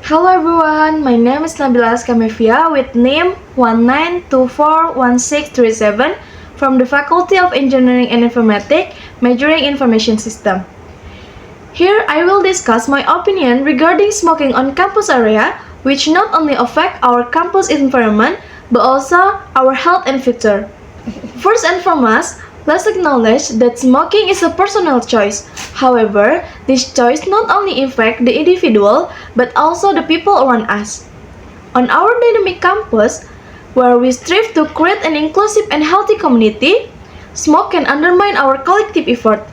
Hello everyone, my name is Nabila Askamevia with name 19241637 from the Faculty of Engineering and Informatics, majoring Information System. Here I will discuss my opinion regarding smoking on campus area, which not only affect our campus environment but also our health and future. First and foremost, let's acknowledge that smoking is a personal choice. However, this choice not only affects the individual but also the people around us. On our dynamic campus, where we strive to create an inclusive and healthy community, smoke can undermine our collective effort.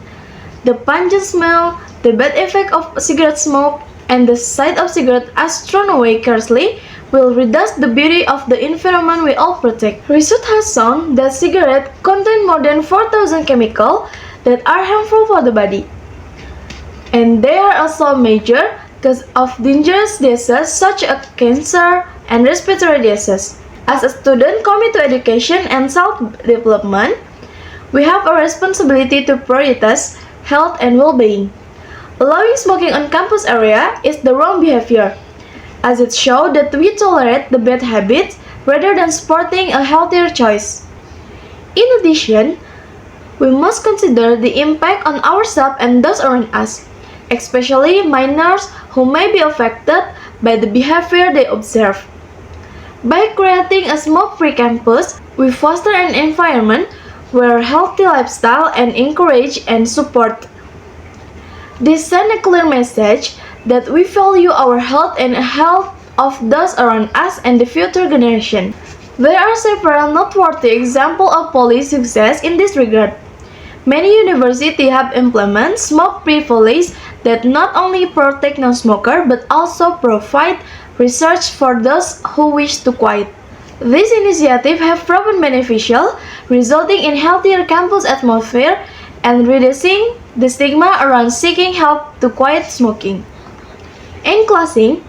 The pungent smell, the bad effect of cigarette smoke, and the sight of cigarette as thrown away carelessly will reduce the beauty of the environment we all protect. Research has shown that cigarettes contain more than 4,000 chemicals that are harmful for the body. And they are also major cause of dangerous diseases such as cancer and respiratory diseases. As a student committed to education and self-development, we have a responsibility to prioritize health and well-being. Allowing smoking on campus area is the wrong behavior, as it shows that we tolerate the bad habits rather than supporting a healthier choice. In addition, we must consider the impact on ourselves and those around us, especially minors who may be affected by the behavior they observe. By creating a smoke-free campus, we foster an environment where healthy lifestyle and encourage and support. This sends a clear message that we value our health and health of those around us and the future generation. There are several noteworthy examples of policy success in this regard. Many universities have implemented smoke-free policies that not only protect non-smokers but also provide research for those who wish to quit. These initiatives have proven beneficial, resulting in healthier campus atmosphere and reducing the stigma around seeking help to quit smoking. In closing,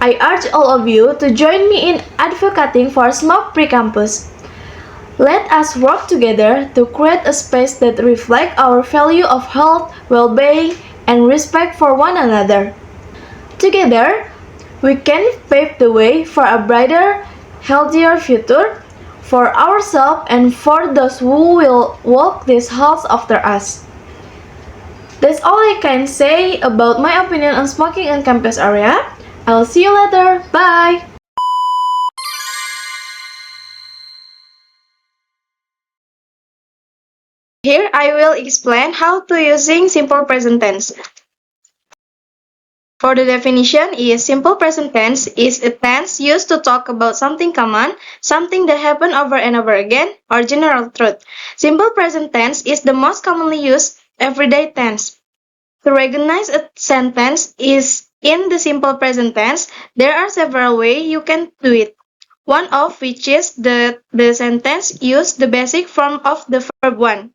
I urge all of you to join me in advocating for smoke-free campus. Let us work together to create a space that reflects our value of health, well-being, and respect for one another. Together, we can pave the way for a brighter, healthier future for ourselves and for those who will walk these halls after us. That's all I can say about my opinion on smoking on campus area. I'll see you later. Bye! Here I will explain how to using simple present tense. For the definition is simple present tense is a tense used to talk about something common, something that happened over and over again, or general truth. Simple present tense is the most commonly used everyday tense. To recognize a sentence is in the simple present tense, there are several ways you can do it. One of which is the sentence use the basic form of the verb one.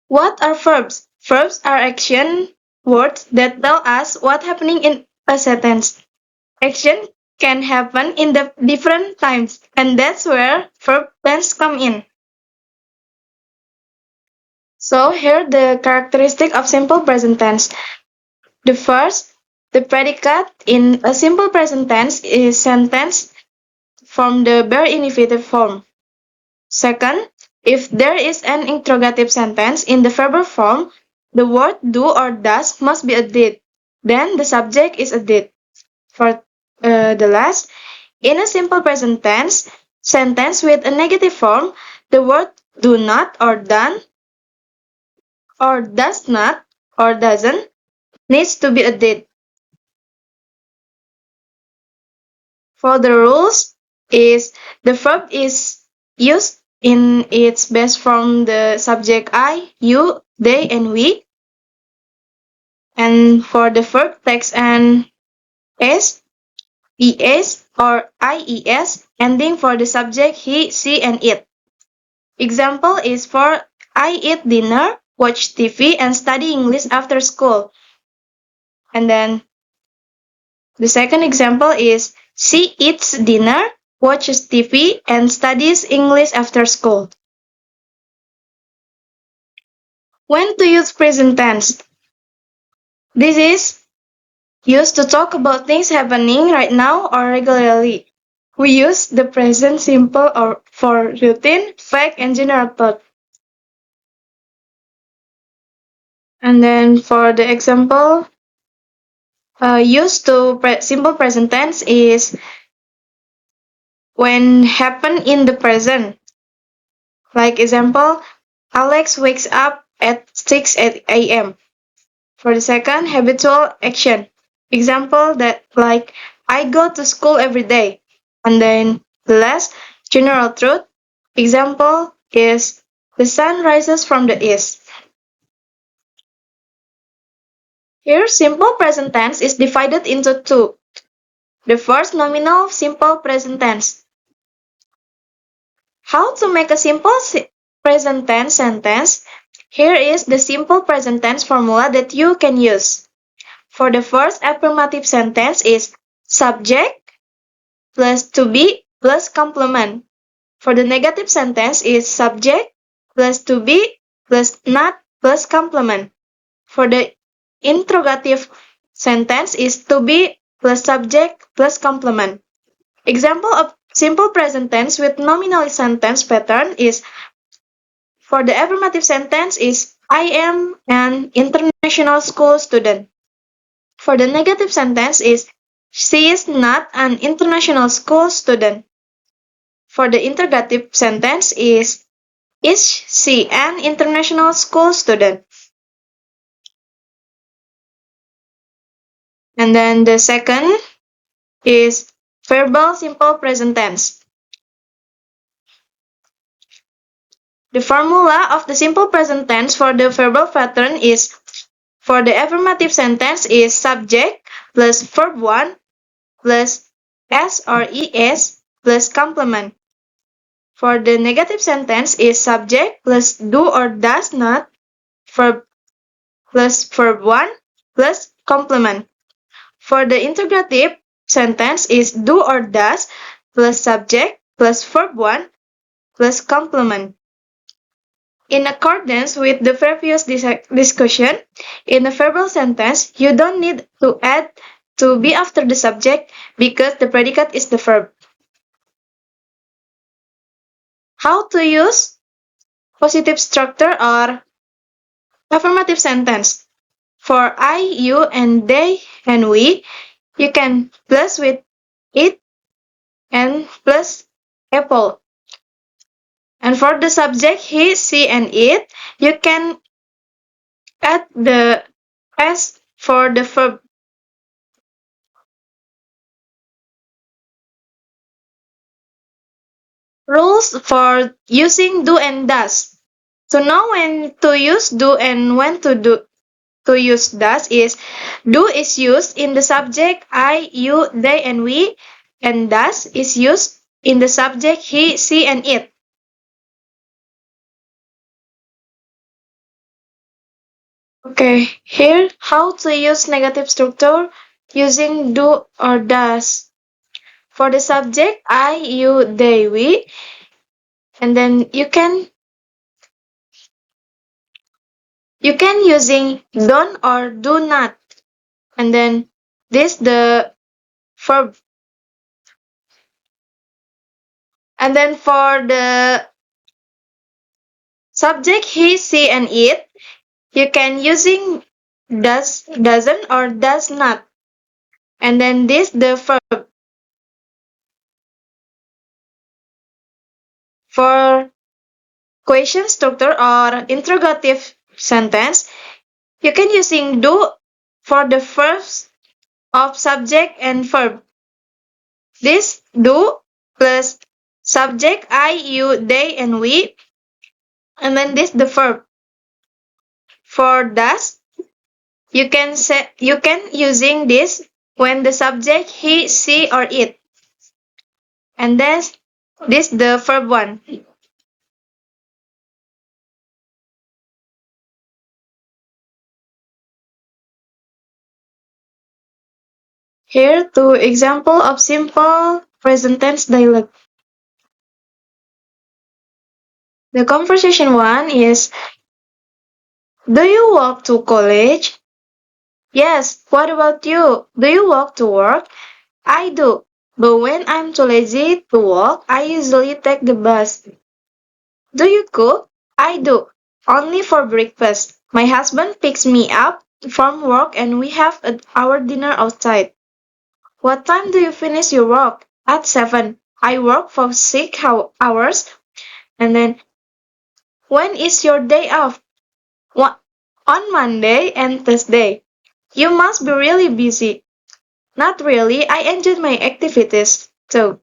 What are verbs? Verbs are action words that tell us what's happening in a sentence. Action can happen in the different times, and that's where verb tense come in. So here the characteristic of simple present tense. The first, the predicate in a simple present tense is sentence from the bare infinitive form. Second, if there is an interrogative sentence in the verbal form, the word do or does must be a did. Then the subject is a did. For the last, in a simple present tense sentence with a negative form, the word do not or done or does not or doesn't needs to be a did. For the rules is the verb is used in its best form the subject I, you, they, and we. And for the verb text and s, es, or ies, ending for the subject he, she, and it. Example is for I eat dinner, watch TV, and study English after school. And then the second example is she eats dinner, watches TV, and studies English after school. When to use present tense? This is used to talk about things happening right now or regularly. We use the present simple or for routine, fact, and general thought. And then for the example, used to simple present tense is when happen in the present. Like example, Alex wakes up at 6 a.m. For the second, habitual action. Example that like I go to school every day. And then the last, general truth. Example is the sun rises from the east. Here, simple present tense is divided into two. The first, nominal simple present tense. How to make a simple present tense sentence? Here is the simple present tense formula that you can use. For the first affirmative sentence is subject plus to be plus complement. For the negative sentence is subject plus to be plus not plus complement. For the interrogative sentence is to be plus subject plus complement. Example of simple present tense with nominal sentence pattern is for the affirmative sentence is I am an international school student. For the negative sentence is she is not an international school student. For the interrogative sentence is she an international school student? And then the second is verbal simple present tense. The formula of the simple present tense for the verbal pattern is for the affirmative sentence is subject plus verb 1 plus s or es plus complement. For the negative sentence is subject plus do or does not, verb plus verb 1 plus complement. For the interrogative sentence is do or does plus subject plus verb 1 plus complement. In accordance with the previous discussion, in a verbal sentence, you don't need to add to be after the subject because the predicate is the verb. How to use positive structure or affirmative sentence? For I, you, and they, and we, you can plus with it and plus apple. And for the subject he, she, and it, you can add the s for the verb. Rules for using do and does. To know when to use do and when to use does is do is used in the subject I, you, they, and we, and does is used in the subject he, she, and it. Okay, here how to use negative structure using do or does. For the subject I, you, they, we, and then you can using don't or do not, and then this the verb. And then for the subject he, she, and it, you can using does, doesn't, or does not. And then this the verb. For question structure or interrogative sentence, you can using do for the first of subject and verb. This do plus subject I, you, they, and we, and then this the verb. For does, you can using this when the subject he, she, or it, and then this the verb one. Here two example of simple present tense dialogue. The conversation one is, do you walk to college? Yes, what about you? Do you walk to work? I do. But when I'm too lazy to walk, I usually take the bus. Do you cook? I do. Only for breakfast. My husband picks me up from work and we have our dinner outside. What time do you finish your work? At 7. I work for 6 hours. And then, when is your day off? What? On Monday and Thursday. You must be really busy. Not really. I enjoy my activities too.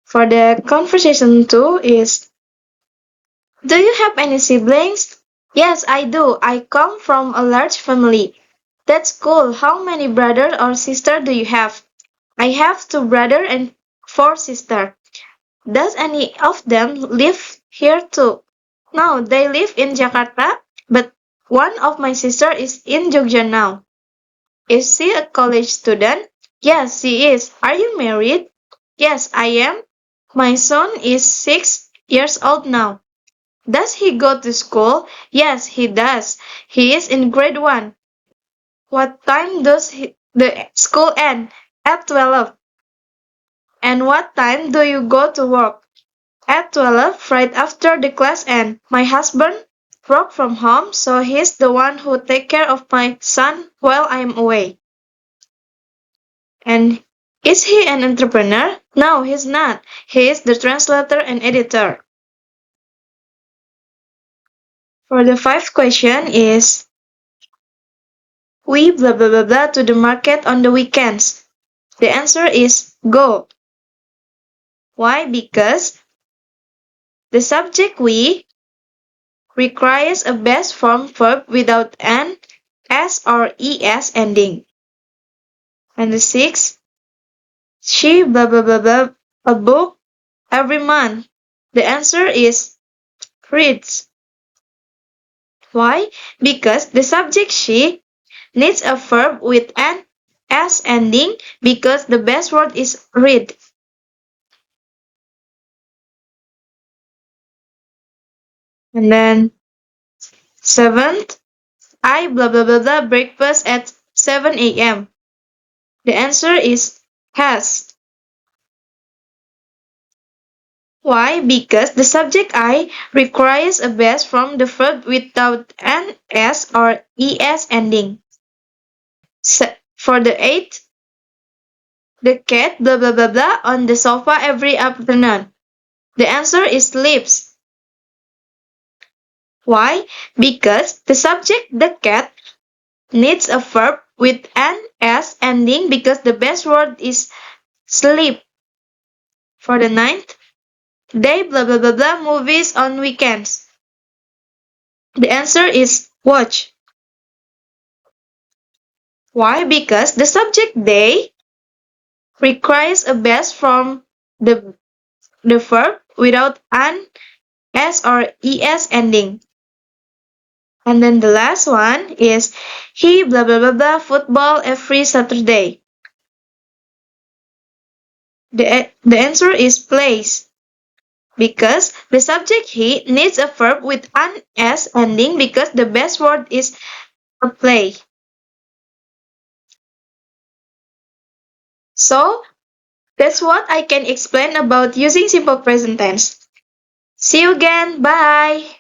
For the conversation 2 is, do you have any siblings? Yes, I do. I come from a large family. That's cool. How many brothers or sisters do you have? I have 2 brothers and 4 sisters. Does any of them live here too? No, they live in Jakarta, but one of my sisters is in Jogja now. Is she a college student? Yes, she is. Are you married? Yes, I am. My son is 6 years old now. Does he go to school? Yes, he does. He is in grade 1. What time does the school end? At 12. And what time do you go to work? At 12, right after the class ends. My husband works from home, so he's the one who takes care of my son while I'm away. And is he an entrepreneur? No, he's not. He is the translator and editor. For the fifth question is, we blah blah blah blah to the market on the weekends. The answer is go. Why? Because the subject we requires a best form verb without an s or es ending. And the sixth, she blah blah blah blah a book every month. The answer is reads. Why? Because the subject she needs a verb with an s ending because the best word is read. And then seventh, I blah blah blah blah breakfast at 7 a.m. The answer is has. Why? Because the subject I requires a base from the verb without an s or es ending. For the eighth, the cat blah blah blah blah on the sofa every afternoon. The answer is sleeps. Why? Because the subject the cat needs a verb with an s ending because the best word is sleep. For the ninth, they blah blah blah blah movies on weekends. The answer is watch. Why? Because the subject they requires a base from the verb without an s or es ending. And then the last one is he blah blah blah blah football every Saturday. The answer is plays. Because the subject he needs a verb with an s ending because the best word is a play. So that's what I can explain about using simple present tense. See you again. Bye.